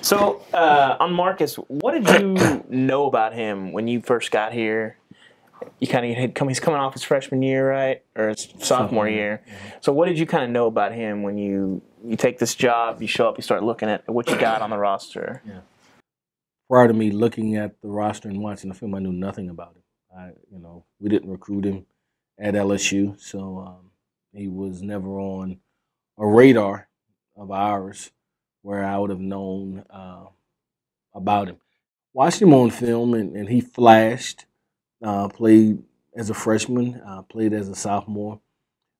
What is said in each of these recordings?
So, on Marcus, what did you know about him when you first got here? You kind of he's coming off his freshman year, right, or his sophomore year. So, what did you kind of know about him when you take this job? You show up, you start looking at what you got on the roster. Yeah. Prior to me looking at the roster and watching the film, I knew nothing about him. We didn't recruit him at LSU, so he was never on a radar of ours where I would have known about him. Watched him on film, and he flashed. Played as a freshman, played as a sophomore,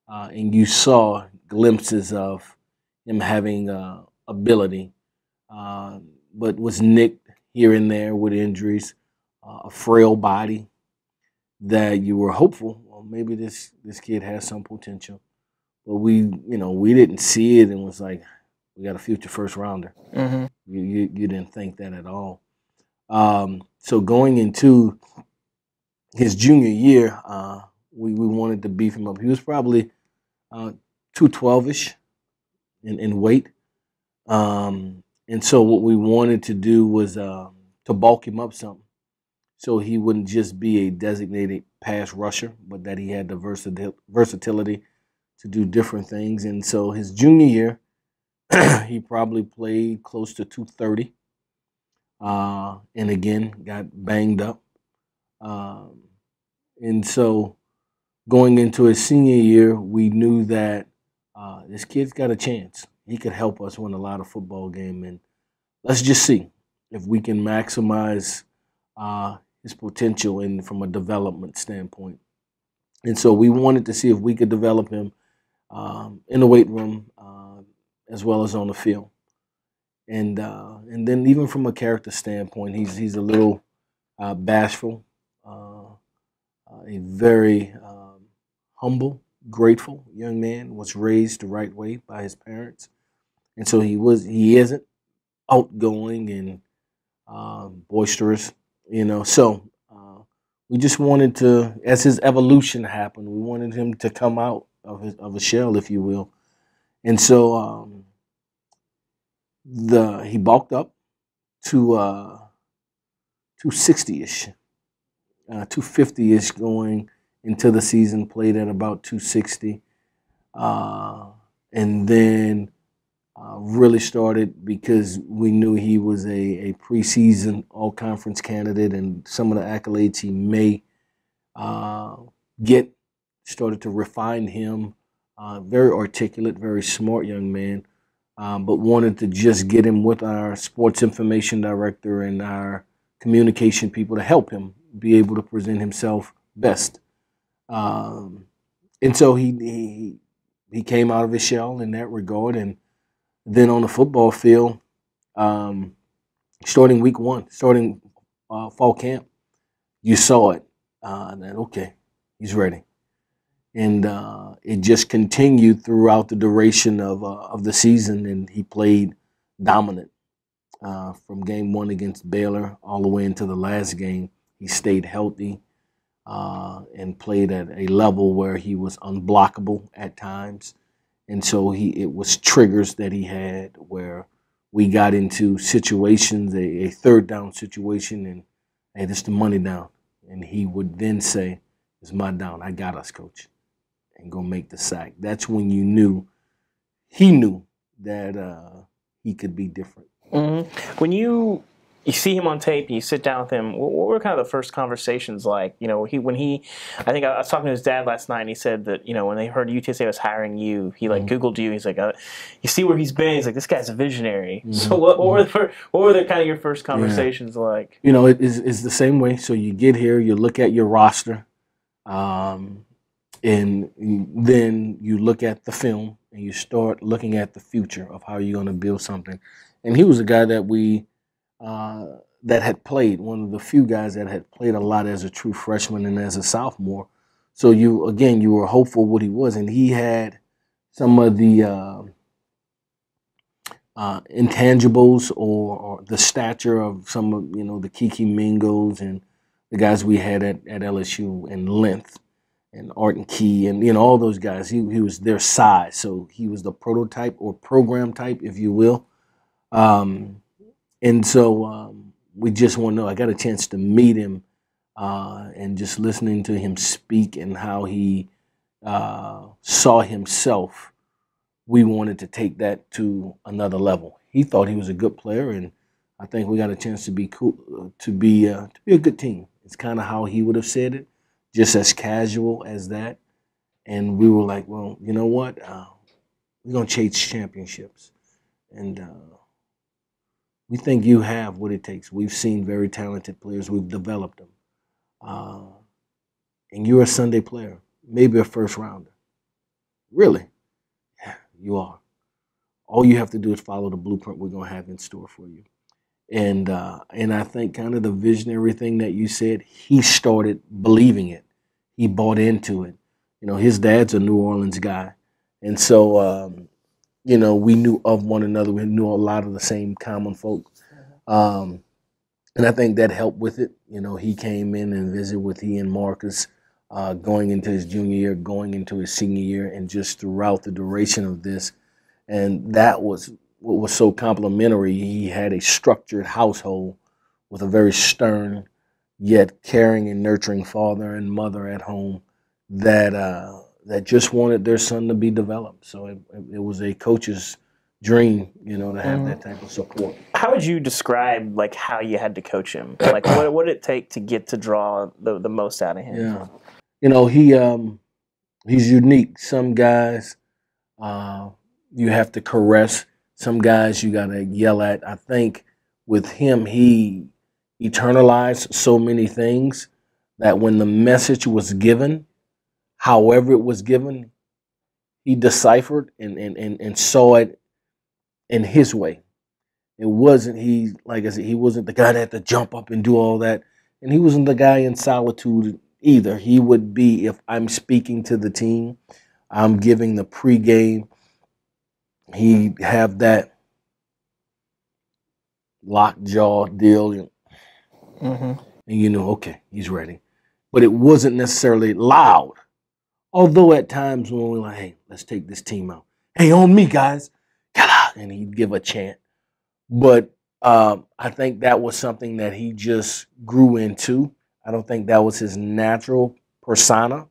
and you saw glimpses of him having ability, but was nicked here and there with injuries, a frail body that you were hopeful, well, maybe this kid has some potential. But we didn't see it and was like, we got a future first rounder. Mm-hmm. You didn't think that at all. So going into his junior year, we wanted to beef him up. He was probably 212-ish in weight. And so what we wanted to do was to bulk him up something so he wouldn't just be a designated pass rusher, but that he had the versatility to do different things. And so his junior year, he probably played close to 230. And again, got banged up. And so going into his senior year, we knew that this kid's got a chance. He could help us win a lot of football games. And let's just see if we can maximize his potential from a development standpoint. And so we wanted to see if we could develop him in the weight room as well as on the field. And then even from a character standpoint, he's a little bashful, a very humble, grateful young man. Was raised the right way by his parents, and so he isn't outgoing and boisterous, So we just wanted to, as his evolution happened, we wanted him to come out of a shell, if you will, and so he bulked up to 260-ish, 250-ish going into the season. Played at about 260, and then really started because we knew he was a preseason all-conference candidate, and some of the accolades he may get started to refine him. Very articulate, very smart young man. But wanted to just get him with our sports information director and our communication people to help him be able to present himself best. And so he came out of his shell in that regard. And then on the football field, starting week one, starting fall camp, you saw it, that, okay, he's ready. And it just continued throughout the duration of the season, and he played dominant from game one against Baylor all the way into the last game. He stayed healthy and played at a level where he was unblockable at times. And so it was triggers that he had where we got into situations, a third down situation, and, hey, this is the money down. And he would then say, it's my down. I got us, coach. And go make the sack. That's when he knew that he could be different. Mm-hmm. When you see him on tape and you sit down with him, what were kind of the first conversations like? I think I was talking to his dad last night, and he said that, when they heard UTSA was hiring you, he Googled you. He's like, you see where he's been? He's like, this guy's a vivisionary. Mm-hmm. So what were the kind of your first conversations like? It's the same way. So you get here, you look at your roster, and then you look at the film and you start looking at the future of how you're going to build something. And he was a guy that that had played, one of the few guys that had played a lot as a true freshman and as a sophomore. So you were hopeful what he was, and he had some of the intangibles or the stature of some of the Kiki Mingos and the guys we had at LSU, and length. And Art and Key, and all those guys, he was their size. So he was the prototype or program type, if you will. And And so we just want to know. I got a chance to meet him, and just listening to him speak and how he saw himself, we wanted to take that to another level. He thought he was a good player, and I think we got a chance to be cool, to be a good team. It's kind of how he would have said it, just as casual as that. And we were like, well, you know what? We're gonna chase championships, and we think you have what it takes. We've seen very talented players. We've developed them, and you're a Sunday player, maybe a first rounder. Really? Yeah, you are. All you have to do is follow the blueprint we're gonna have in store for you. And I think kind of the visionary thing that you said, he started believing it. He bought into it. You know, his dad's a New Orleans guy, and so you know, we knew of one another. We knew a lot of the same common folk, and I think that helped with it. You know, he came in and visited with he and Marcus, going into his junior year, going into his senior year, and just throughout the duration of this. And that was what was so complimentary. He had a structured household with a very stern yet caring and nurturing father and mother at home that that just wanted their son to be developed. So it was a coach's dream, you know, to have that type of support. How would you describe like how you had to coach him? Like what did it take to get to draw the most out of him? Yeah, you know, he's unique. Some guys you have to caress. Some guys you got to yell at. I think with him, he eternalized so many things that when the message was given, however it was given, he deciphered and saw it in his way. It wasn't like I said, he wasn't the guy that had to jump up and do all that. And he wasn't the guy in solitude either. He would be, if I'm speaking to the team, I'm giving the pregame, he'd have that lockjaw deal. And you know, okay, he's ready. But it wasn't necessarily loud. Although at times when we're like, hey, let's take this team out. Hey, on me, guys. And he'd give a chant. But I think that was something that he just grew into. I don't think that was his natural persona.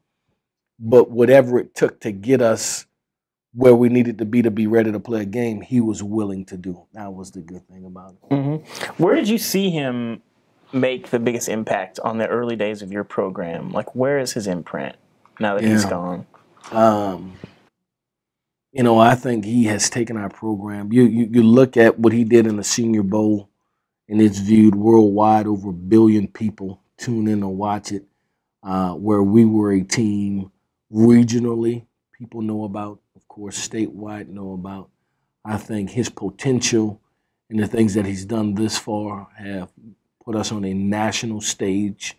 But whatever it took to get us where we needed to be ready to play a game, he was willing to do. That was the good thing about it. Where did you see him make the biggest impact on the early days of your program? Like, where is his imprint now that he's gone? You know, I think he has taken our program. You look at what he did in the Senior Bowl, and it's viewed worldwide. Over 1 billion people tune in to watch it, where we were a team regionally, people know about, of course, statewide know about. I think his potential and the things that he's done this far have put us on a national stage,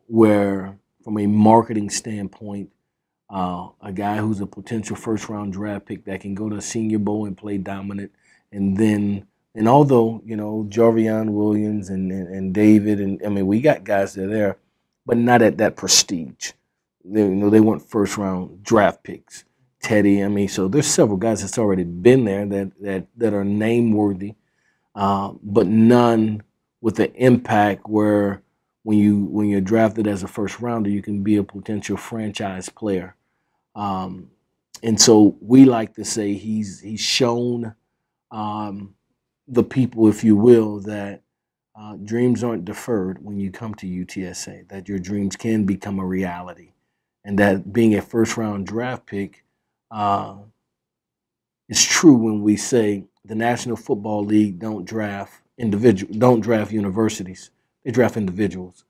where from a marketing standpoint, a guy who's a potential first-round draft pick that can go to a Senior Bowl and play dominant, and although, you know, Jarvion Williams and David, and I mean, we got guys that are there, but not at that prestige. They weren't first-round draft picks. Teddy, I mean, so there's several guys that's already been there that are name-worthy, but none with the impact where when you're drafted as a first-rounder, you can be a potential franchise player. And so we like to say he's shown the people, if you will, that dreams aren't deferred when you come to UTSA, that your dreams can become a reality, and that being a first-round draft pick is true when we say the National Football League don't draft universities, they draft individuals.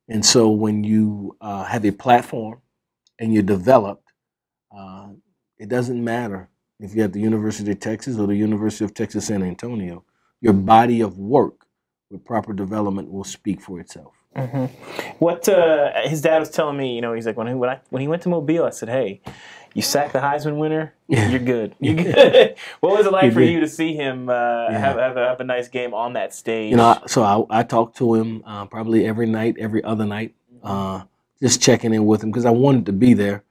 And so when you have a platform and you're developed, it doesn't matter if you're at the University of Texas or the University of Texas San Antonio. Your body of work with proper development will speak for itself. What his dad was telling me, you know, he's like, when he went to Mobile, I said, hey, you sack the Heisman winner, you're good. You're good. What was it like for you to see him have a nice game on that stage? You know, so I talked to him probably every night, every other night, just checking in with him because I wanted to be there,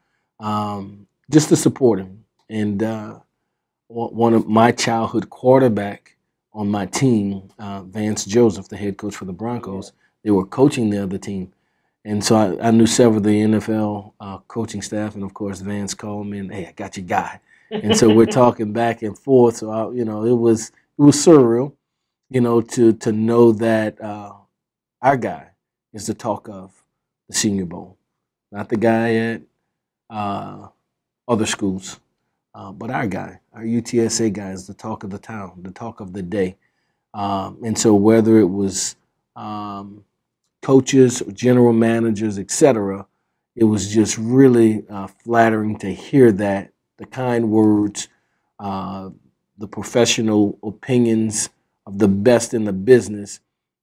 just to support him. And one of my childhood quarterback on my team, Vance Joseph, the head coach for the Broncos, they were coaching the other team. And so I knew several of the NFL coaching staff, and of course Vance called me and, hey, I got your guy. And so we're talking back and forth. So it was surreal, to know that our guy is the talk of the Senior Bowl, not the guy at other schools, but our guy, our UTSA guy, is the talk of the town, the talk of the day. And so whether it was coaches, general managers, etc., it was just really flattering to hear that, the kind words, the professional opinions of the best in the business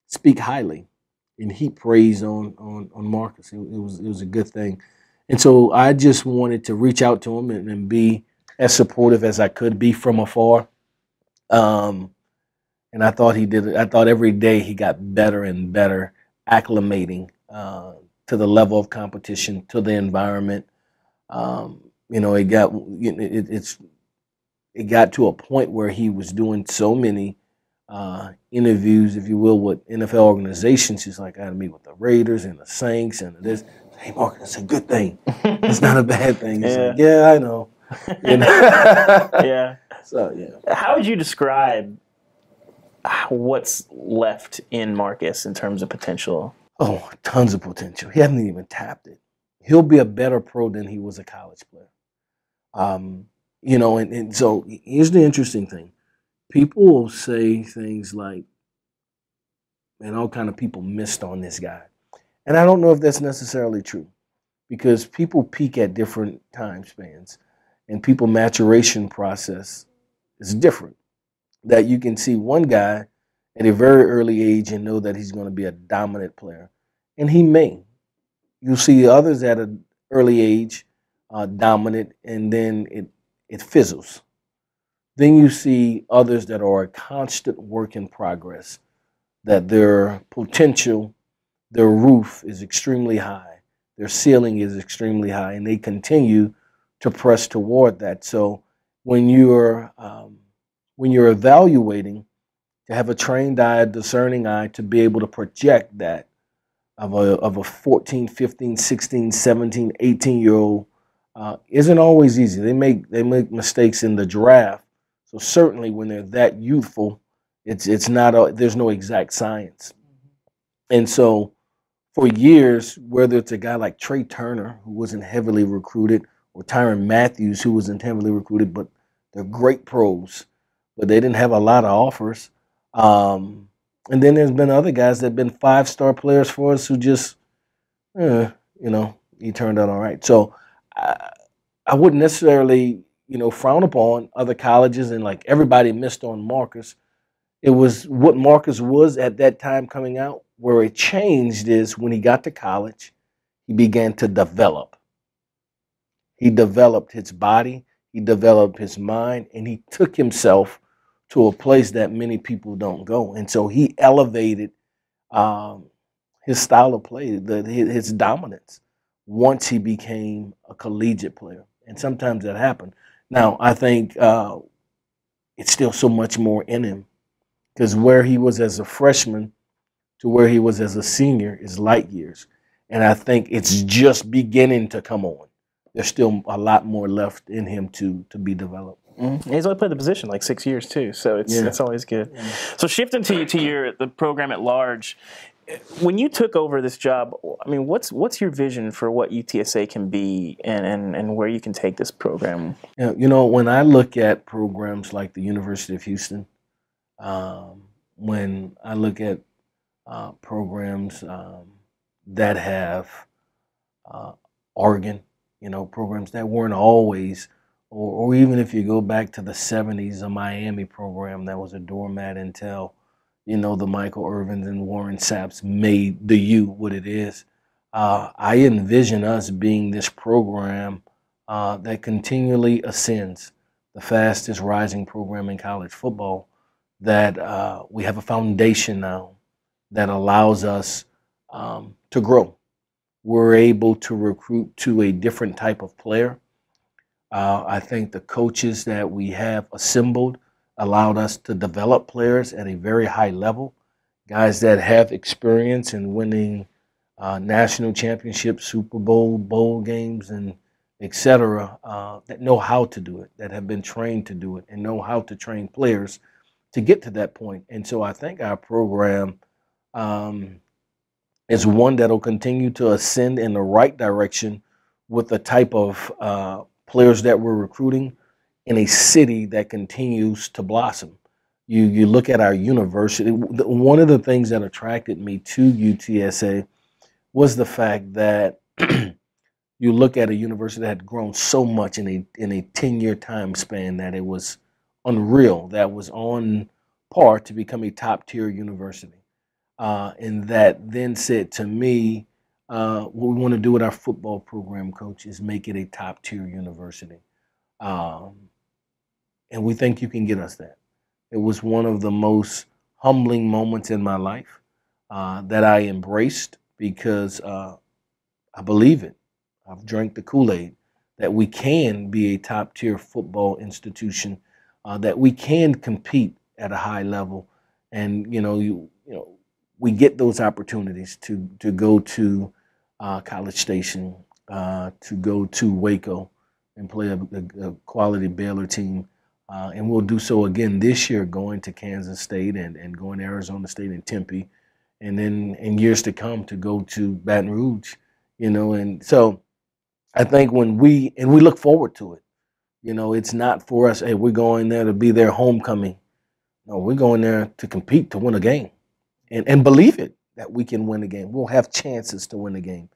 speak highly and heap praise on Marcus. It was a good thing. And so I just wanted to reach out to him and be as supportive as I could be from afar. And I thought he did it. I thought every day he got better and better, acclimating to the level of competition, to the environment. It got to a point where he was doing so many interviews, if you will, with NFL organizations. He's like, I got to meet with the Raiders and the Saints and this. Hey, Marcus, it's a good thing. It's not a bad thing. He's like, yeah, I know. Yeah. So, yeah. How would you describe what's left in Marcus in terms of potential? Oh, tons of potential. He hasn't even tapped it. He'll be a better pro than he was a college player. And so here's the interesting thing. People will say things like, man, all kind of people missed on this guy. And I don't know if that's necessarily true, because people peak at different time spans and people maturation process is different. That you can see one guy at a very early age and know that he's going to be a dominant player. And he may. You'll see others at an early age dominant, and then it fizzles. Then you see others that are a constant work in progress, that their potential, their roof is extremely high, their ceiling is extremely high, and they continue to press toward that. So when you're evaluating, to have a trained eye, discerning eye, to be able to project that of a 14, 15, 16, 17, 18-year-old isn't always easy. They make mistakes in the draft. So certainly when they're that youthful, it's not there's no exact science. And so for years, whether it's a guy like Trey Turner, who wasn't heavily recruited, or Tyrann Mathieu, who wasn't heavily recruited, but they're great pros, but they didn't have a lot of offers. And then there's been other guys that have been 5-star players for us who just, he turned out all right. So I wouldn't necessarily, frown upon other colleges and like everybody missed on Marcus. It was what Marcus was at that time coming out. Where it changed is when he got to college, he began to develop. He developed his body, he developed his mind, and he took himself to a place that many people don't go. And so he elevated his style of play, his dominance, once he became a collegiate player. And sometimes that happened. Now, I think it's still so much more in him, because where he was as a freshman to where he was as a senior is light years. And I think it's just beginning to come on. There's still a lot more left in him to be developed. Mm-hmm. He's only played the position like 6 years too, so it's always good. Yeah. So shifting to the program at large, when you took over this job, I mean, what's your vision for what UTSA can be and where you can take this program? When I look at programs like the University of Houston, when I look at programs that have Oregon, programs that weren't always, or even if you go back to the 70s, a Miami program that was a doormat until, the Michael Irvins and Warren Sapps made the U what it is. I envision us being this program that continually ascends, the fastest rising program in college football, that we have a foundation now that allows us to grow. We're able to recruit to a different type of player. I think the coaches that we have assembled allowed us to develop players at a very high level, guys that have experience in winning national championships, Super Bowl, bowl games, and et cetera, that know how to do it, that have been trained to do it, and know how to train players to get to that point. And so I think our program um, is one that'll continue to ascend in the right direction with the type of players that we're recruiting in a city that continues to blossom. You look at our university. One of the things that attracted me to UTSA was the fact that you look at a university that had grown so much in a 10-year time span that it was unreal. That was on par to become a top tier university. And that then said to me, what we want to do with our football program, coach, is make it a top tier university. Um, and we think you can get us that. It was one of the most humbling moments in my life that I embraced because I believe it. I've drank the Kool-Aid that we can be a top tier football institution, that we can compete at a high level, and we get those opportunities to go to College Station, to go to Waco, and play a quality Baylor team. And we'll do so again this year, going to Kansas State and going to Arizona State and Tempe, and then in years to come to go to Baton Rouge. And so I think when we look forward to it, it's not for us, hey, we're going there to be their homecoming. No, we're going there to compete, to win a game, and believe it that we can win a game. We'll have chances to win a game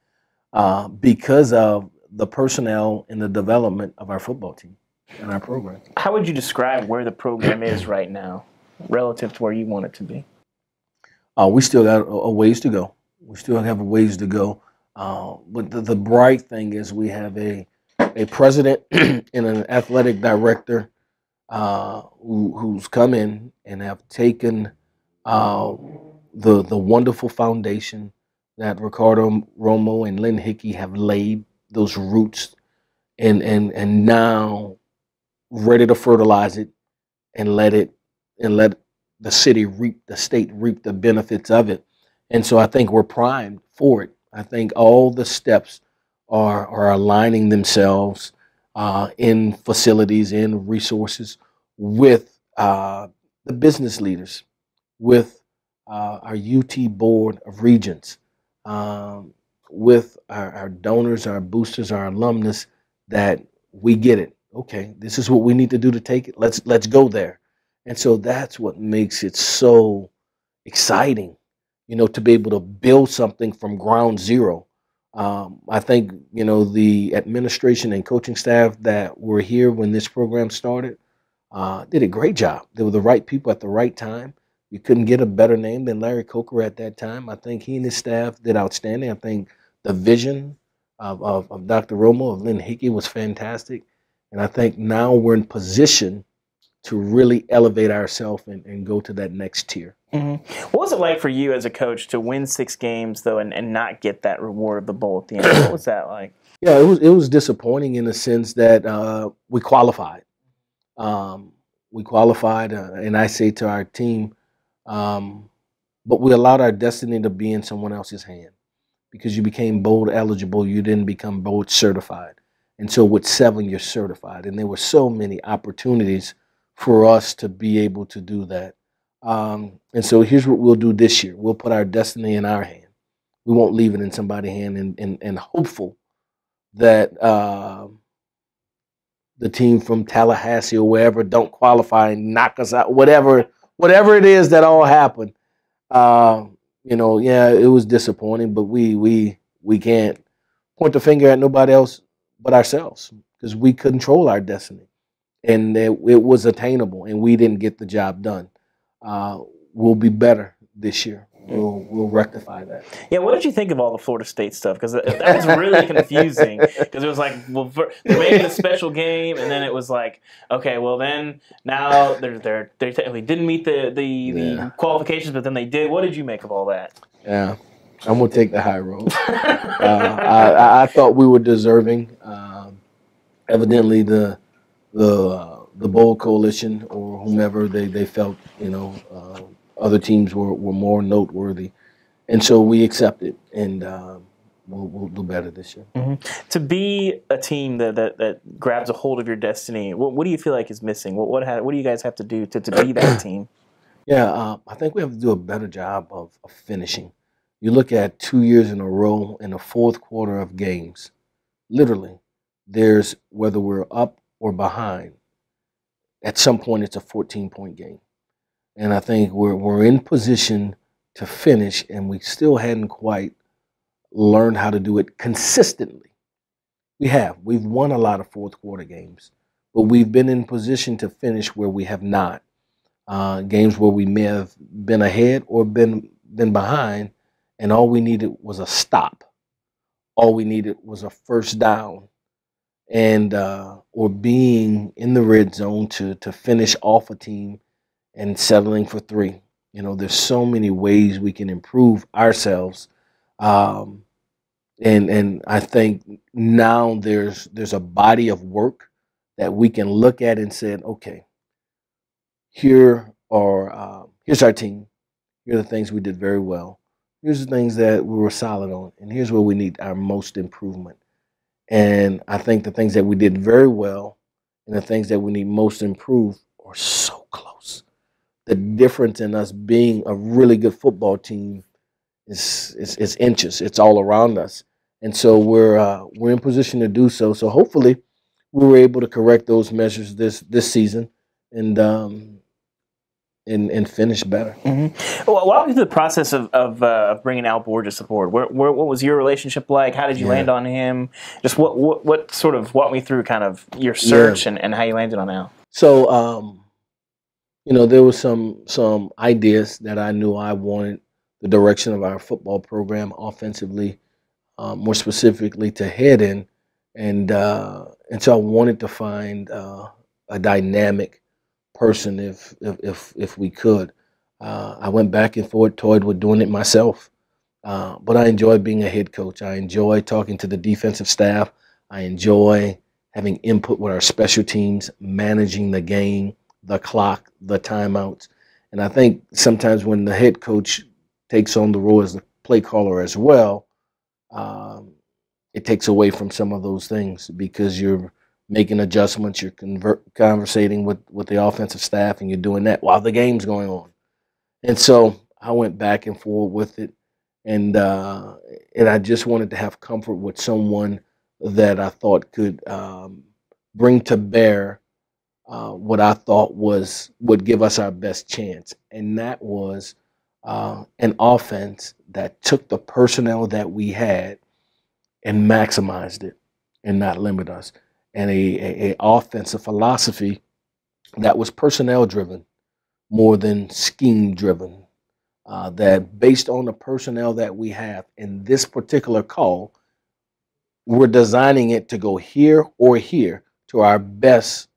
because of the personnel and the development of our football team and our program. How would you describe where the program is right now relative to where you want it to be? We still got a ways to go. We still have a ways to go. But the bright thing is we have a president and an athletic director who's come in and have taken the wonderful foundation that Ricardo Romo and Lynn Hickey have laid, those roots, and now ready to fertilize it and let the state reap the benefits of it. And so I think we're primed for it. I think all the steps are aligning themselves in facilities, in resources, with the business leaders, with our UT Board of Regents, with our donors, our boosters, our alumnus, that we get it. Okay, this is what we need to do to take it. Let's go there. And so that's what makes it so exciting, to be able to build something from ground zero. I think, the administration and coaching staff that were here when this program started did a great job. They were the right people at the right time. You couldn't get a better name than Larry Coker at that time. I think he and his staff did outstanding. I think the vision of Dr. Romo, of Lynn Hickey, was fantastic. And I think now we're in position to really elevate ourselves and go to that next tier. Mm-hmm. What was it like for you as a coach to win 6 games, though, and not get that reward of the bowl at the end? What was that like? Yeah, it was disappointing in the sense that we qualified. We qualified, and I say to our team, but we allowed our destiny to be in someone else's hand because you became bowl eligible. You didn't become bowl certified. And so with 7, you're certified. And there were so many opportunities for us to be able to do that. And so here's what we'll do this year. We'll put our destiny in our hand. We won't leave it in somebody's hand, and hopeful that the team from Tallahassee or wherever don't qualify and knock us out, whatever it is that all happened. Yeah, it was disappointing, but we can't point the finger at nobody else but ourselves because we control our destiny. And it was attainable, and we didn't get the job done. We'll be better this year. We'll rectify that. Yeah, what did you think of all the Florida State stuff? Because that was really confusing. Because it was like, well, they're making a special game, and then it was like, okay, well then now they technically didn't meet the qualifications, but then they did. What did you make of all that? Yeah, I'm gonna take the high road. I thought we were deserving. Evidently, the the Bowl Coalition or whomever they felt, other teams were more noteworthy. And so we accept it, and we'll do better this year. Mm-hmm. To be a team that grabs a hold of your destiny, what do you feel like is missing? What do you guys have to do to be that team? Yeah, I think we have to do a better job of finishing. You look at 2 years in a row in the fourth quarter of games, literally, there's whether we're up or behind, at some point it's a 14-point game. And I think we're in position to finish, and we still hadn't quite learned how to do it consistently. We've won a lot of fourth quarter games, but we've been in position to finish where we have not. Games where we may have been ahead or been behind, and all we needed was a stop. All we needed was a first down, and or being in the red zone to finish off a team and settling for three. There's so many ways we can improve ourselves, and I think now there's a body of work that we can look at and say, okay, here's our team. Here are the things we did very well. Here's the things that we were solid on, and here's where we need our most improvement. And I think the things that we did very well and the things that we need most improved are so close. The difference in us being a really good football team is inches. It's all around us, and so we're in position to do so. So hopefully, we were able to correct those measures this season and finish better. Mm-hmm. Well, walk me through the process of bringing Al Borges aboard. What was your relationship like? How did you land on him? Just what sort of walk me through kind of your search and how you landed on Al. So there was some ideas that I knew I wanted the direction of our football program offensively, more specifically to head in, and so I wanted to find a dynamic person if we could. I went back and forth, toyed with doing it myself, but I enjoy being a head coach. I enjoy talking to the defensive staff. I enjoy having input with our special teams, managing the game, the clock, the timeouts. And I think sometimes when the head coach takes on the role as the play caller as well, it takes away from some of those things because you're making adjustments, you're conversating with the offensive staff, and you're doing that while the game's going on. And so I went back and forth with it, and I just wanted to have comfort with someone that I thought could bring to bear what I thought would give us our best chance, and that was an offense that took the personnel that we had and maximized it and not limit us. And a offensive philosophy that was personnel driven more than scheme driven. That based on the personnel that we have in this particular call, we're designing it to go here or here to our best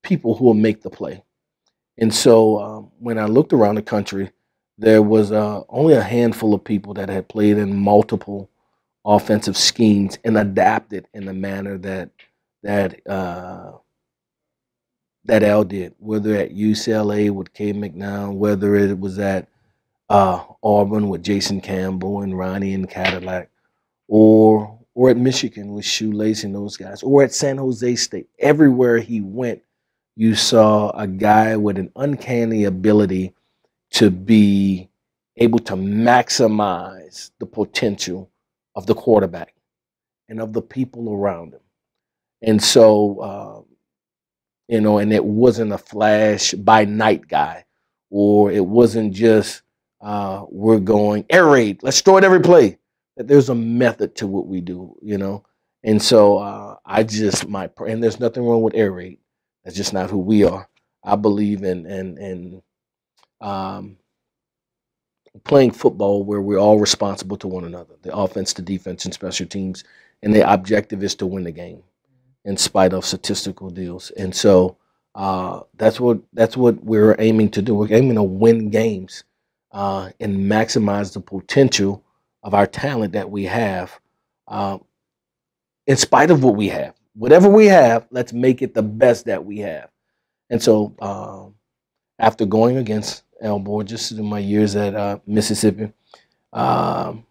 people who will make the play. And so when I looked around the country, there was only a handful of people that had played in multiple offensive schemes and adapted in the manner that Al did, whether at UCLA with K. McNown, whether it was at Auburn with Jason Campbell and Ronnie and Cadillac, or at Michigan with Shoelace and those guys, or at San Jose State. Everywhere he went, you saw a guy with an uncanny ability to be able to maximize the potential of the quarterback and of the people around him. And so, and it wasn't a flash by night guy, or it wasn't just we're going air raid, let's throw it every play. There's a method to what we do, And so and there's nothing wrong with air raid. That's just not who we are. I believe in playing football where we're all responsible to one another, the offense, the defense, and special teams, and the objective is to win the game in spite of statistical deals. And so that's what we're aiming to do. We're aiming to win games and maximize the potential of our talent that we have in spite of what we have. Whatever we have, let's make it the best that we have. And so after going against Al Borges in my years at Mississippi, um,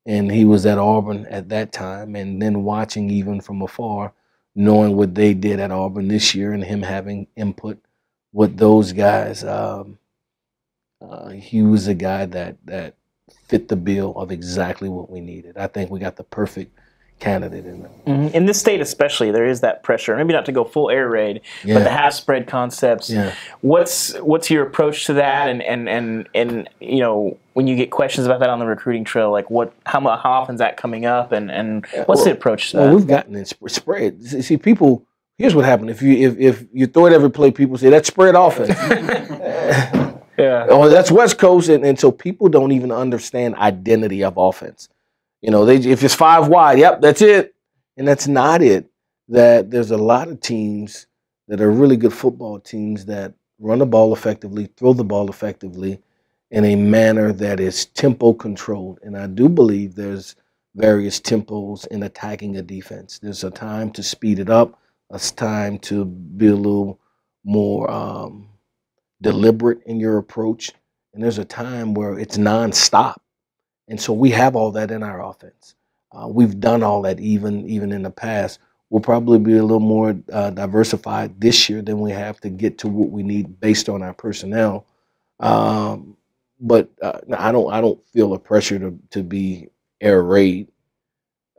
and he was at Auburn at that time, and then watching even from afar, knowing what they did at Auburn this year and him having input with those guys, he was a guy that fit the bill of exactly what we needed. I think we got the perfect candidate in there. Mm-hmm. In this state especially, there is that pressure, maybe not to go full air raid, but the half spread concepts. Yeah. What's your approach to that? And you know, when you get questions about that on the recruiting trail, like how often is that coming up, and what's the approach to that? Well, we've gotten it spread. See, people. Here's what happened. If you throw it every play, people say that's spread offense. Yeah. Oh, that's West Coast, and so people don't even understand identity of offense. You know, if it's 5 wide, yep, that's it, and that's not it. That there's a lot of teams that are really good football teams that run the ball effectively, throw the ball effectively, in a manner that is tempo controlled. And I do believe there's various tempos in attacking a defense. There's a time to speed it up, a time to be a little more deliberate in your approach, and there's a time where it's nonstop. And so we have all that in our offense. We've done all that even in the past. We'll probably be a little more diversified this year than we have to get to what we need based on our personnel. But I don't feel a pressure to be air raid.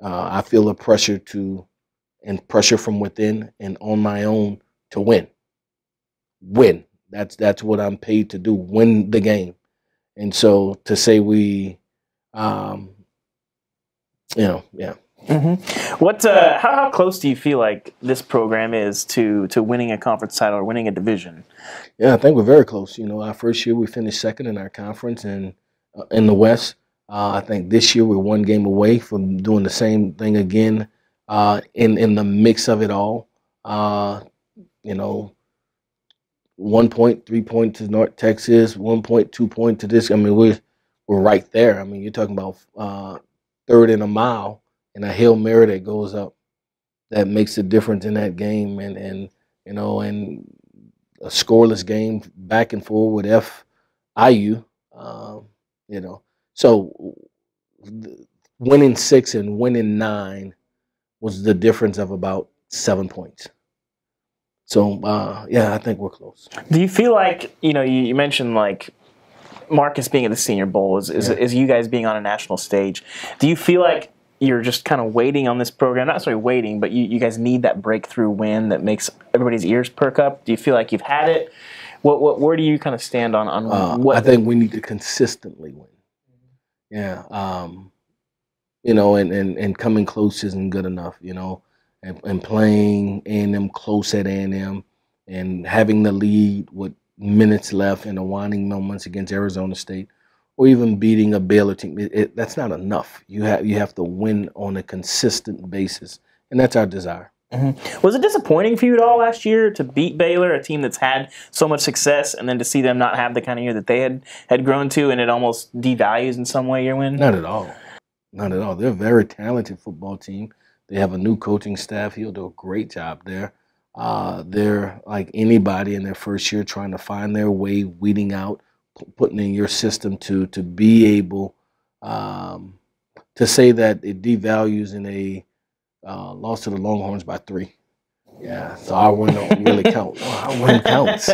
I feel a pressure and pressure from within and on my own to win. Win. That's what I'm paid to do. Win the game. And so to say we, yeah. Mm-hmm. How close do you feel like this program is to winning a conference title or winning a division? Yeah, I think we're very close. You know, our first year we finished second in our conference and in the West. I think this year we're one game away from doing the same thing again in the mix of it all. You know, 1 point, 3 points to North Texas, 1 point, 2 points to this. I mean, we're right there. I mean, you're talking about third and a mile and a Hail Mary that goes up that makes a difference in that game, and you know, and a scoreless game back and forth with FIU. You know, so winning 6 and winning 9 was the difference of about 7 points. So, yeah, I think we're close. Do you feel like, you know, you mentioned like Marcus being at the Senior Bowl is you guys being on a national stage. Do you feel like you're just kind of waiting on this program? Not necessarily waiting, but you guys need that breakthrough win that makes everybody's ears perk up? Do you feel like you've had it? Where do you kind of stand on what? I think we need to consistently win. Yeah. You know, and coming close isn't good enough, you know. And playing A&M close at A&M and having the lead with minutes left in the winding moments against Arizona State, or even beating a Baylor team, that's not enough. You have to win on a consistent basis, and that's our desire. Mm-hmm. Was it disappointing for you at all last year to beat Baylor, a team that's had so much success, and then to see them not have the kind of year that they had grown to, and it almost devalues in some way your win? Not at all. Not at all. They're a very talented football team. They have a new coaching staff. He'll do a great job there. They're like anybody in their first year trying to find their way, weeding out, putting in your system to be able to say that it devalues in a loss to the Longhorns by 3. Yeah, so our win don't really count. Our win counts.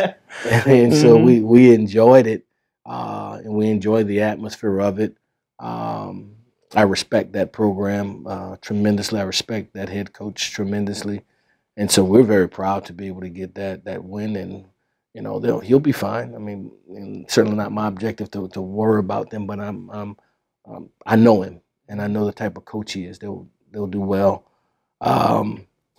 And so we enjoyed it, and we enjoyed the atmosphere of it. I respect that program tremendously. I respect that head coach tremendously, and so we're very proud to be able to get that win. And you know, he'll be fine. I mean, and certainly not my objective to worry about them, but I know him, and I know the type of coach he is. They'll do well.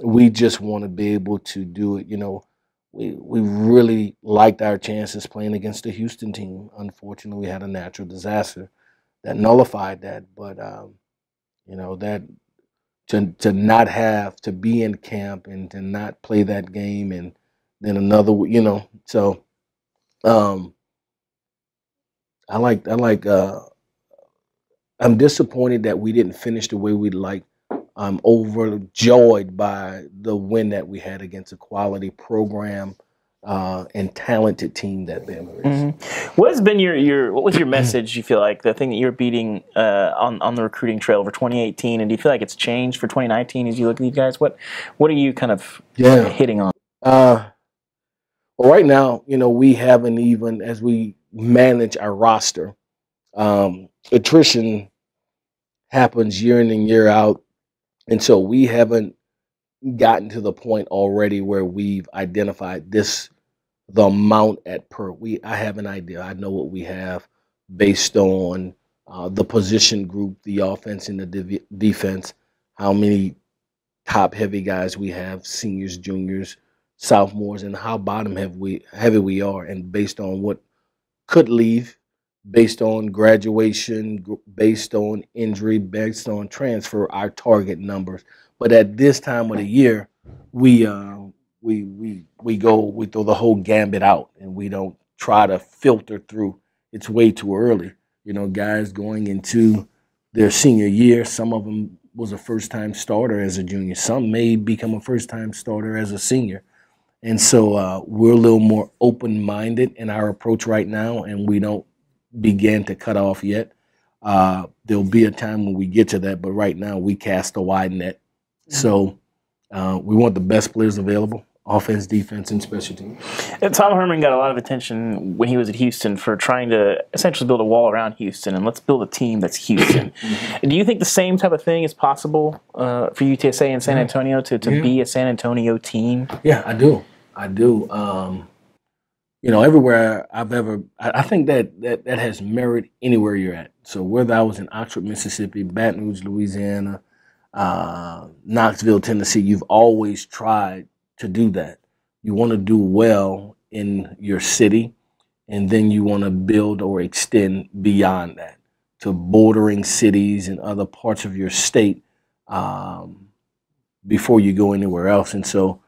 We just want to be able to do it. You know, we really liked our chances playing against the Houston team. Unfortunately, we had a natural disaster that nullified that, but you know, that to not have to be in camp and to not play that game, and then another, you know, so I'm disappointed that we didn't finish the way we'd like. I'm overjoyed by the win that we had against a quality program and talented team that Bama is. Mm-hmm. What has been what was your message? You feel like the thing that you're beating on the recruiting trail for 2018, and do you feel like it's changed for 2019 as you look at these guys? What are you kind of hitting on? Well, right now, we haven't even, as we manage our roster, attrition happens year in and year out, and so we haven't gotten to the point already where we've identified the amount at per. I have an idea. I know what we have based on the position group, the offense and the defense, how many top heavy guys we have, seniors, juniors, sophomores, and how heavy we are, and based on what could leave, based on graduation, based on injury, based on transfer, our target numbers. But at this time of the year, we throw the whole gambit out, and we don't try to filter through. It's way too early. Guys going into their senior year, some of them was a first-time starter as a junior. Some may become a first-time starter as a senior. And so we're a little more open-minded in our approach right now, and we don't begin to cut off yet. There'll be a time when we get to that, but right now we cast a wide net. So we want the best players available, offense, defense, and special teams. And Tom Herman got a lot of attention when he was at Houston for trying to essentially build a wall around Houston, and let's build a team that's Houston. Do you think the same type of thing is possible for UTSA and San Antonio to be a San Antonio team? Yeah, I do. Everywhere I've ever, I think that has merit anywhere you're at. So whether I was in Oxford, Mississippi, Baton Rouge, Louisiana, Knoxville, Tennessee, you've always tried to do that. You want to do well in your city, and then you want to build or extend beyond that to bordering cities and other parts of your state before you go anywhere else. And so,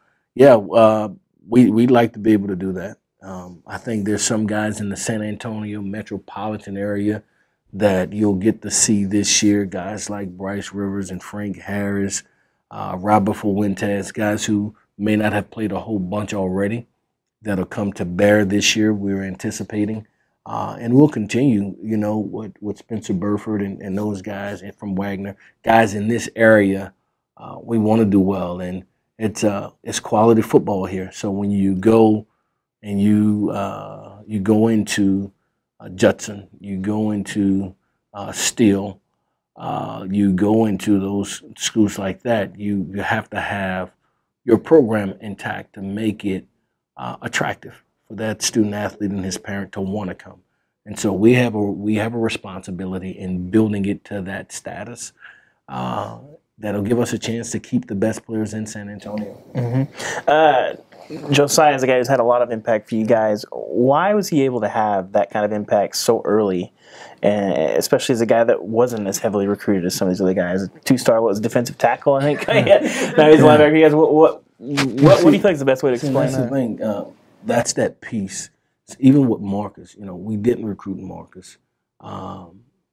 we'd like to be able to do that. I think there's some guys in the San Antonio metropolitan area that you'll get to see this year, guys like Bryce Rivers and Frank Harris, Robert Fuentes, guys who may not have played a whole bunch already that'll come to bear this year, we're anticipating. And we'll continue, with Spencer Burford and those guys and from Wagner, guys in this area. We want to do well, and it's quality football here. So when you go and you go into Judson, you go into Steele, you go into those schools like that, you have to have your program intact to make it attractive for that student athlete and his parent to want to come. And so we have a responsibility in building it to that status that'll give us a chance to keep the best players in San Antonio. Josiah is a guy who's had a lot of impact for you guys. Why was he able to have that kind of impact so early, and especially as a guy that wasn't as heavily recruited as some of these other guys? Two-star, what was defensive tackle, I think? Now he's a linebacker. You guys, what do you think is the best way to explain that? That's the thing. That's that piece. Even with Marcus, we didn't recruit Marcus, but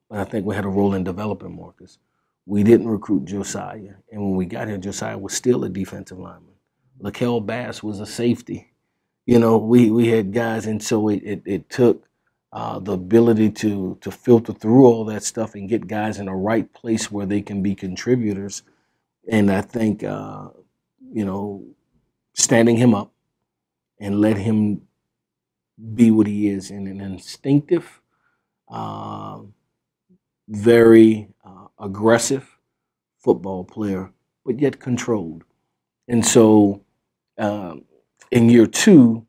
I think we had a role in developing Marcus. We didn't recruit Josiah, and when we got here, Josiah was still a defensive lineman. Lakel Bass was a safety. We had guys, and so it took the ability to filter through all that stuff and get guys in the right place where they can be contributors. And I think, standing him up and let him be what he is, in an instinctive, very aggressive football player, but yet controlled. And so in year two,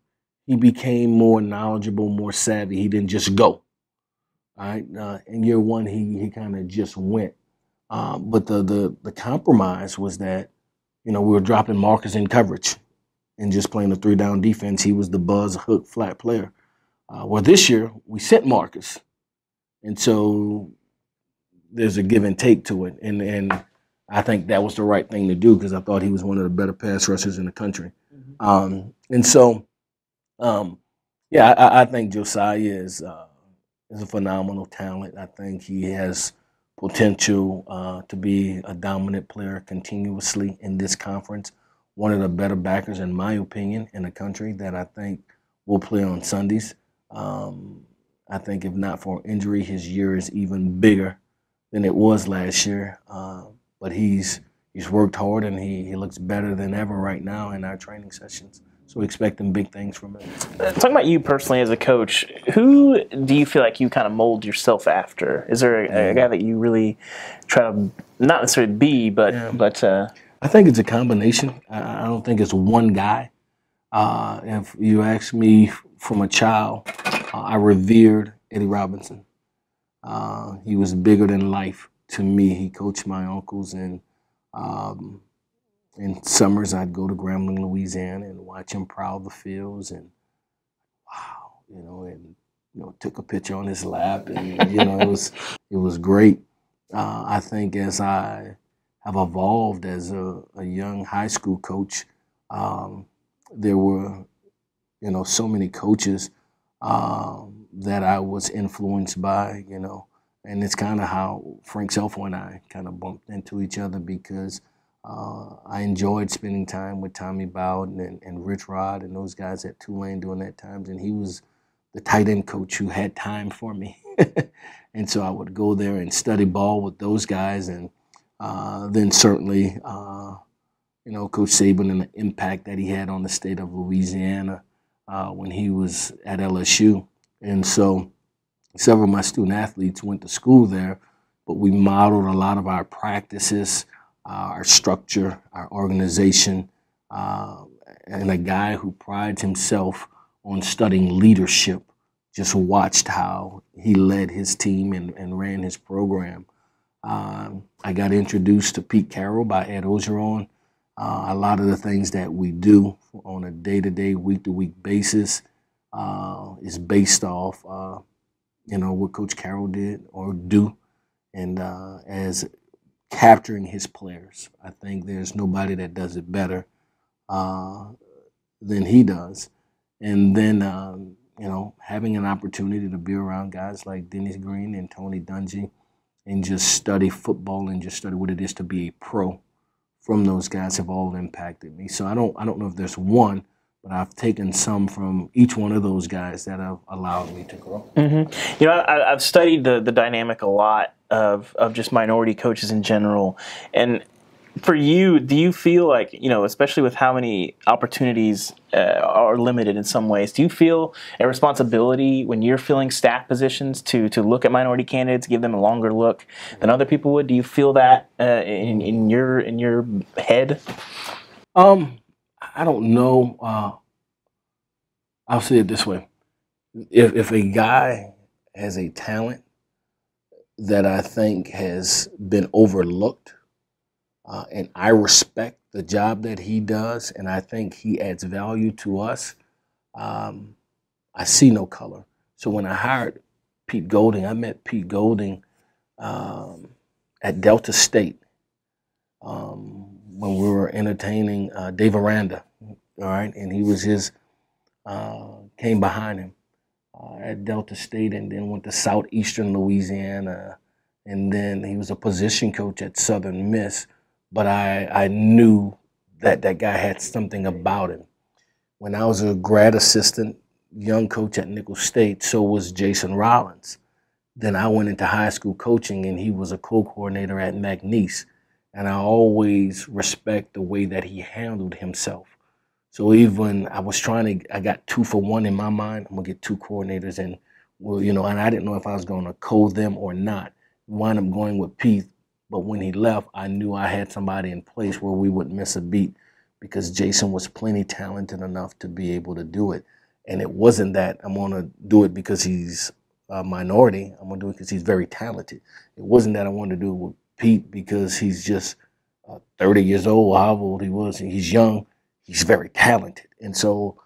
he became more knowledgeable, more savvy. He didn't just go. All right. In year one, he kind of just went. But the compromise was that, we were dropping Marcus in coverage and just playing a three-down defense. He was the buzz, hook, flat player. Well, this year, we sent Marcus. And so there's a give and take to it. And I think that was the right thing to do because I thought he was one of the better pass rushers in the country. I think Josiah is a phenomenal talent. I think he has potential to be a dominant player continuously in this conference one of the better backers, in my opinion, in the country that I think will play on Sundays. I think if not for injury, his year is even bigger than it was last year. But he's worked hard, and he looks better than ever right now in our training sessions. So expecting big things from him. Talking about you personally as a coach, who do you feel like you kind of mold yourself after? Is there a guy that you really try to not necessarily be, but I think it's a combination. I don't think it's one guy. If you ask me from a child, I revered Eddie Robinson. He was bigger than life to me. He coached my uncles, and in summers I'd go to Grambling, Louisiana, and watch him prowl the fields, and took a picture on his lap, and it was great. I think as I have evolved as a young high school coach, there were so many coaches that I was influenced by, and it's kind of how Frank Selfo and I kind of bumped into each other, because I enjoyed spending time with Tommy Bowden and Rich Rod and those guys at Tulane during that times, and he was the tight end coach who had time for me. And so I would go there and study ball with those guys, and then certainly, Coach Saban and the impact that he had on the state of Louisiana when he was at LSU. And so several of my student athletes went to school there, but we modeled a lot of our practices, our structure, our organization, and a guy who prides himself on studying leadership just watched how he led his team and ran his program. I got introduced to Pete Carroll by Ed Ogeron. A lot of the things that we do on a day-to-day, week-to-week basis is based off, what Coach Carroll did or do, and as capturing his players. I think there's nobody that does it better than he does. And then, having an opportunity to be around guys like Dennis Green and Tony Dungy and just study football and just study what it is to be a pro from those guys have all impacted me. So I don't know if there's one, but I've taken some from each one of those guys that have allowed me to grow. Mm-hmm. I've studied the dynamic a lot of just minority coaches in general. And for you, do you feel like, especially with how many opportunities are limited in some ways, do you feel a responsibility when you're filling staff positions to look at minority candidates, give them a longer look than other people would? Do you feel that in your head? I don't know. I'll say it this way. If a guy has a talent that I think has been overlooked, and I respect the job that he does, and I think he adds value to us, I see no color. So when I hired Pete Golding, I met Pete Golding at Delta State when we were entertaining Dave Aranda, all right? And he was came behind him at Delta State, and then went to Southeastern Louisiana, and then he was a position coach at Southern Miss. But I knew that guy had something about him. When I was a grad assistant, young coach at Nicholls State, so was Jason Rollins. Then I went into high school coaching, and he was a co-coordinator at McNeese. And I always respect the way that he handled himself. So even I got 2 for 1 in my mind. I'm gonna get 2 coordinators, and and I didn't know if I was gonna code them or not. Wind up going with Pete. But when he left, I knew I had somebody in place where we wouldn't miss a beat, because Jason was plenty talented enough to be able to do it. And it wasn't that I'm going to do it because he's a minority. I'm going to do it because he's very talented. It wasn't that I wanted to do it with Pete because he's just 30 years old, how old he was. He's young. He's very talented. And so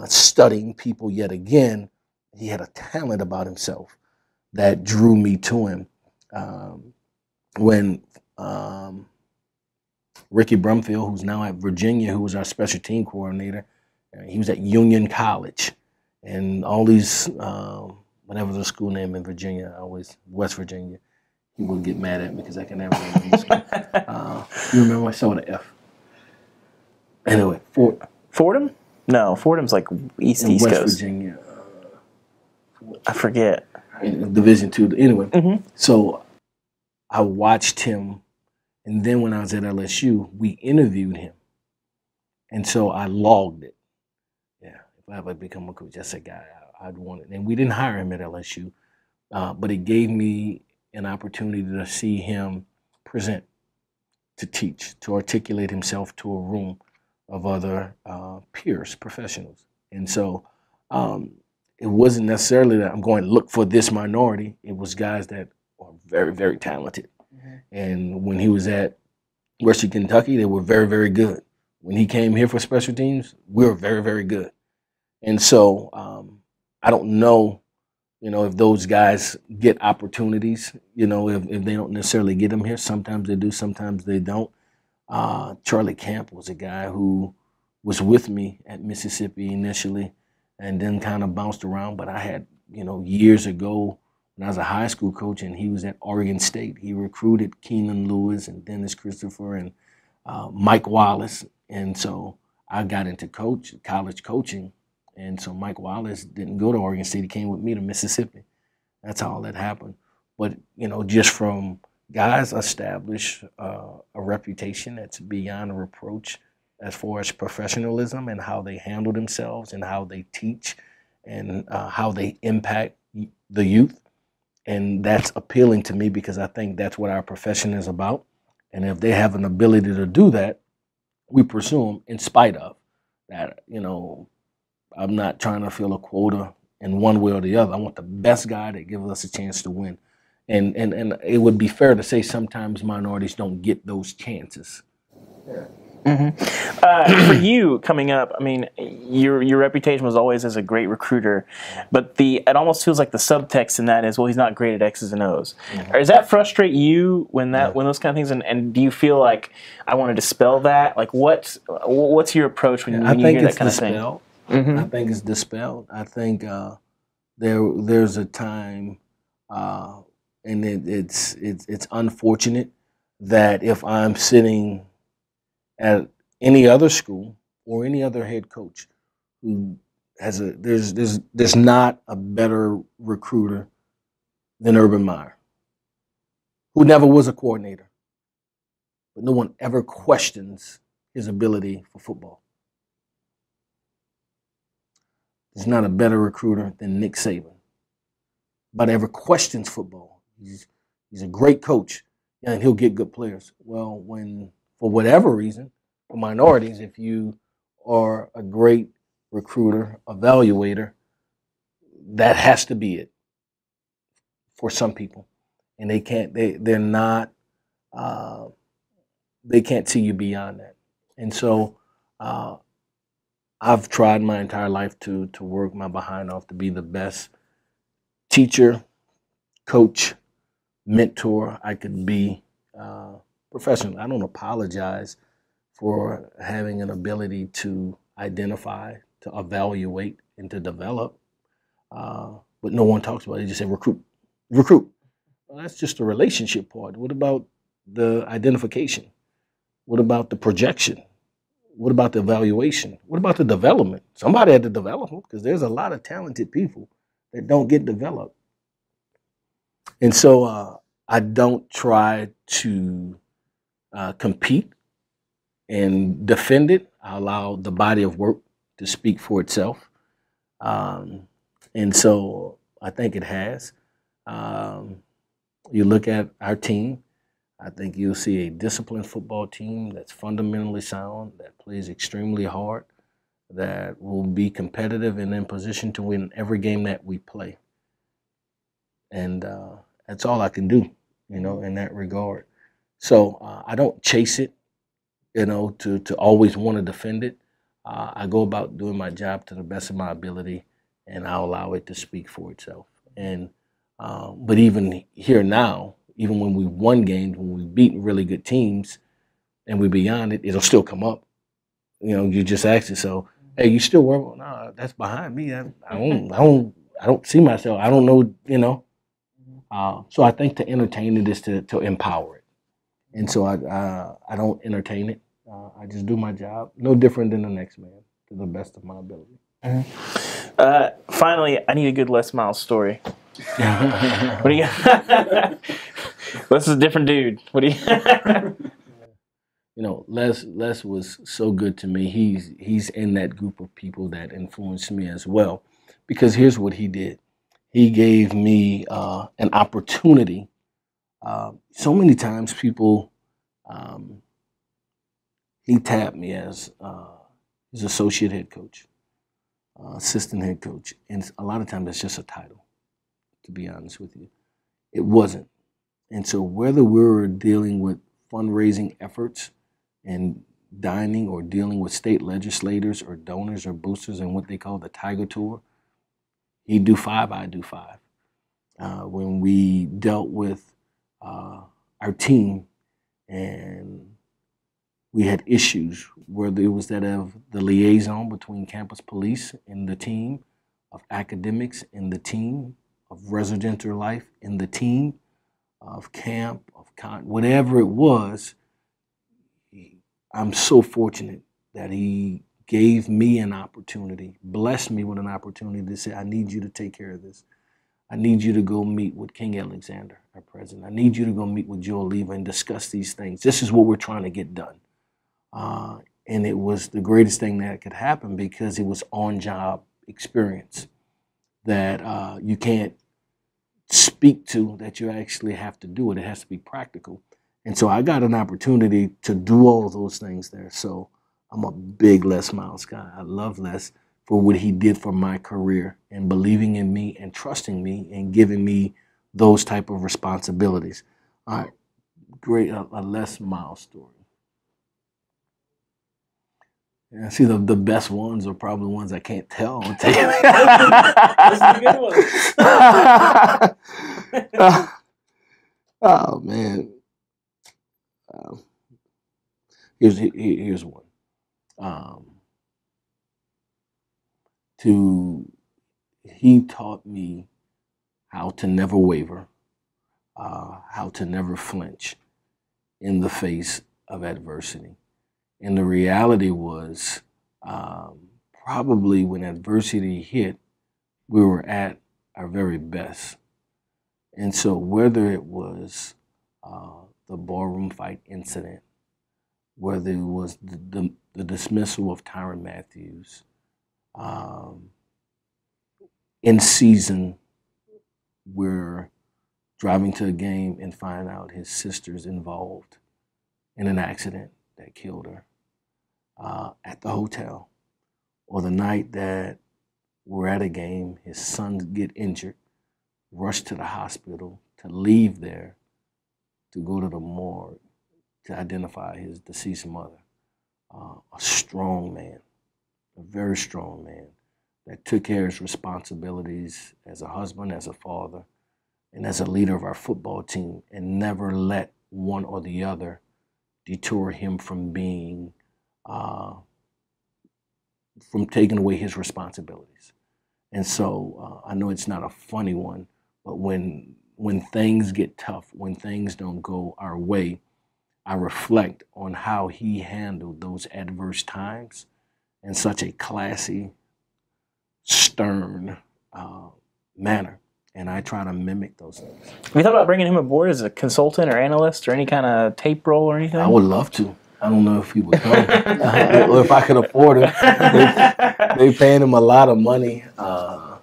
studying people yet again, he had a talent about himself that drew me to him. When Ricky Brumfield, who's now at Virginia, who was our special team coordinator, he was at Union College, and all these, whatever the school name in Virginia, West Virginia, he would get mad at me because I can never remember the school. You remember? I saw the F. Anyway, Fordham? No, Fordham's like East West Coast. Virginia. I forget. In Division II. Anyway, Mm-hmm. so I watched him, and then when I was at LSU, we interviewed him, and so I logged it. Yeah, if I ever become a coach, that's a guy I'd want it. And we didn't hire him at LSU, but it gave me an opportunity to see him present, to teach, to articulate himself to a room of other peers, professionals. And so it wasn't necessarily that I'm going to look for this minority. It was guys that are very, very talented. Mm-hmm. And when he was at Western Kentucky, they were very, very good. When he came here for special teams, we were very, very good. And so I don't know, if those guys get opportunities, if they don't necessarily get them here. Sometimes they do, sometimes they don't. Charlie Camp was a guy who was with me at Mississippi initially and then kind of bounced around. But I had, years ago when I was a high school coach and he was at Oregon State, he recruited Keenan Lewis and Dennis Christopher and Mike Wallace. And so I got into college coaching. And so Mike Wallace didn't go to Oregon State. He came with me to Mississippi. That's how all that happened. But, just from guys establish a reputation that's beyond reproach as far as professionalism and how they handle themselves and how they teach and how they impact the youth. And that's appealing to me because I think that's what our profession is about. And if they have an ability to do that, we pursue them in spite of that. I'm not trying to fill a quota in one way or the other. I want the best guy that gives us a chance to win. And it would be fair to say sometimes minorities don't get those chances. Yeah. Mm-hmm. For you coming up, I mean, your reputation was always as a great recruiter, but it almost feels like the subtext in that is, well, he's not great at X's and O's. Mm-hmm. Or does that frustrate you when those kind of things? And do you feel like I want to dispel that? Like, what's your approach when you hear that kind of thing? Mm-hmm. I think it's dispelled. I think there's a time, and it's unfortunate that if I'm sitting at any other school or any other head coach who has there's not a better recruiter than Urban Meyer, who never was a coordinator, but no one ever questions his ability for football. There's not a better recruiter than Nick Saban, but ever questions football. He's a great coach, and he'll get good players. Well, when for whatever reason, for minorities, if you are a great recruiter, evaluator, that has to be it for some people, and they can't see you beyond that. And so I've tried my entire life to work my behind off to be the best teacher, coach, mentor I could be professionally. I don't apologize for having an ability to identify, to evaluate, and to develop. But no one talks about it. They just say recruit. Well, that's just the relationship part. What about the identification? What about the projection? What about the evaluation? What about the development? Somebody had to develop them because there's a lot of talented people that don't get developed. And so I don't try to compete and defend it. I allow the body of work to speak for itself. And so I think it has. You look at our team, I think you'll see a disciplined football team that's fundamentally sound, that plays extremely hard, that will be competitive and in position to win every game that we play. And that's all I can do, in that regard. So I don't chase it, to always want to defend it. I go about doing my job to the best of my ability, and I'll allow it to speak for itself. And but even here now, even when we won games, when we beat really good teams, and we're beyond it, it'll still come up. You just asked it. So, hey, you still work? No, that's behind me. I don't see myself. I don't know. So I think to entertain it is to empower it, and so I don't entertain it. I just do my job, no different than the next man, to the best of my ability. Finally, I need a good Les Miles story. What do you? Les is a different dude. What do you? You know, Les was so good to me. He's in that group of people that influenced me as well, because here's what he did. He gave me an opportunity. So many times people, he tapped me as his associate head coach, assistant head coach, and a lot of times that's just a title. To be honest with you, it wasn't. And so whether we were dealing with fundraising efforts and dining, or dealing with state legislators or donors or boosters and what they call the Tiger Tour, he'd do 5, I'd do 5. When we dealt with our team and we had issues, whether it was that of the liaison between campus police and the team, of academics and the team, of residential life in the team, of camp, of whatever it was, I'm so fortunate that he gave me an opportunity, blessed me with an opportunity to say, I need you to take care of this. I need you to go meet with King Alexander, our president. I need you to go meet with Joe Oliva and discuss these things. This is what we're trying to get done. And it was the greatest thing that could happen, because it was on-job experience that you can't speak to, that you actually have to do it. It has to be practical. And so I got an opportunity to do all of those things there. So I'm a big Les Miles guy. I love Les for what he did for my career, and believing in me and trusting me and giving me those type of responsibilities. All right, great, a Les Miles story. Yeah, see, the best ones are probably ones I can't tell. I'll tell you. Those are the good ones. Oh man. Here's one. He taught me how to never waver, how to never flinch in the face of adversity. And the reality was, probably when adversity hit, we were at our very best. And so whether it was the ballroom fight incident, whether it was the dismissal of Tyrann Matthews, in season, we're driving to a game and find out his sister's involved in an accident that killed her at the hotel, or the night that we're at a game, his sons get injured, rush to the hospital, to leave there, to go to the morgue to identify his deceased mother. A strong man, a very strong man that took care of his responsibilities as a husband, as a father, and as a leader of our football team, and never let one or the other detour him from being, from taking away his responsibilities. And so I know it's not a funny one, but when things get tough, when things don't go our way, I reflect on how he handled those adverse times in such a classy, stern manner. And I try to mimic those things. Have you thought about bringing him aboard as a consultant or analyst or any kind of tape role or anything? I would love to. I don't know if he would come or if I could afford him. They paying him a lot of money to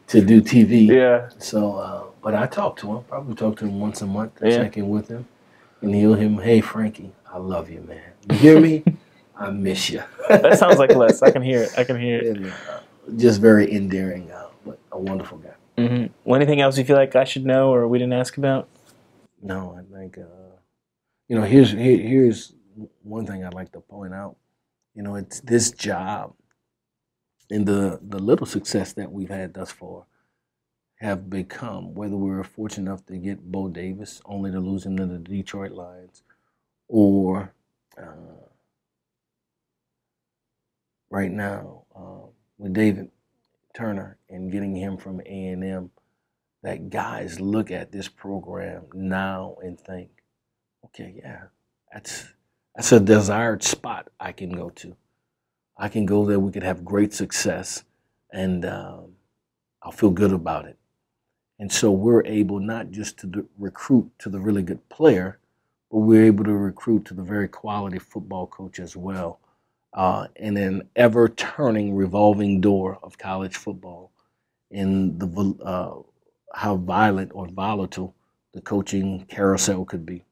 do TV. Yeah. So, but I talk to him. Probably talk to him once a month to check in with him. And he'll him, hey, Frankie, I love you, man. You hear me? I miss you. That sounds like Les. I can hear it. And, just very endearing, but a wonderful guy. Mm-hmm. Well, anything else you feel like I should know or we didn't ask about? No, I think, here's one thing I'd like to point out. It's this job and the little success that we've had thus far have become, whether we were fortunate enough to get Bo Davis, only to lose him to the Detroit Lions, or right now with David Turner and getting him from A&M, that guys look at this program now and think, okay, yeah, that's That's a desired spot I can go to. I can go there. We could have great success, and I'll feel good about it. And so we're able not just to recruit to the really good player, but we're able to recruit to the very quality football coach as well. In an ever turning revolving door of college football, in the how violent or volatile the coaching carousel could be.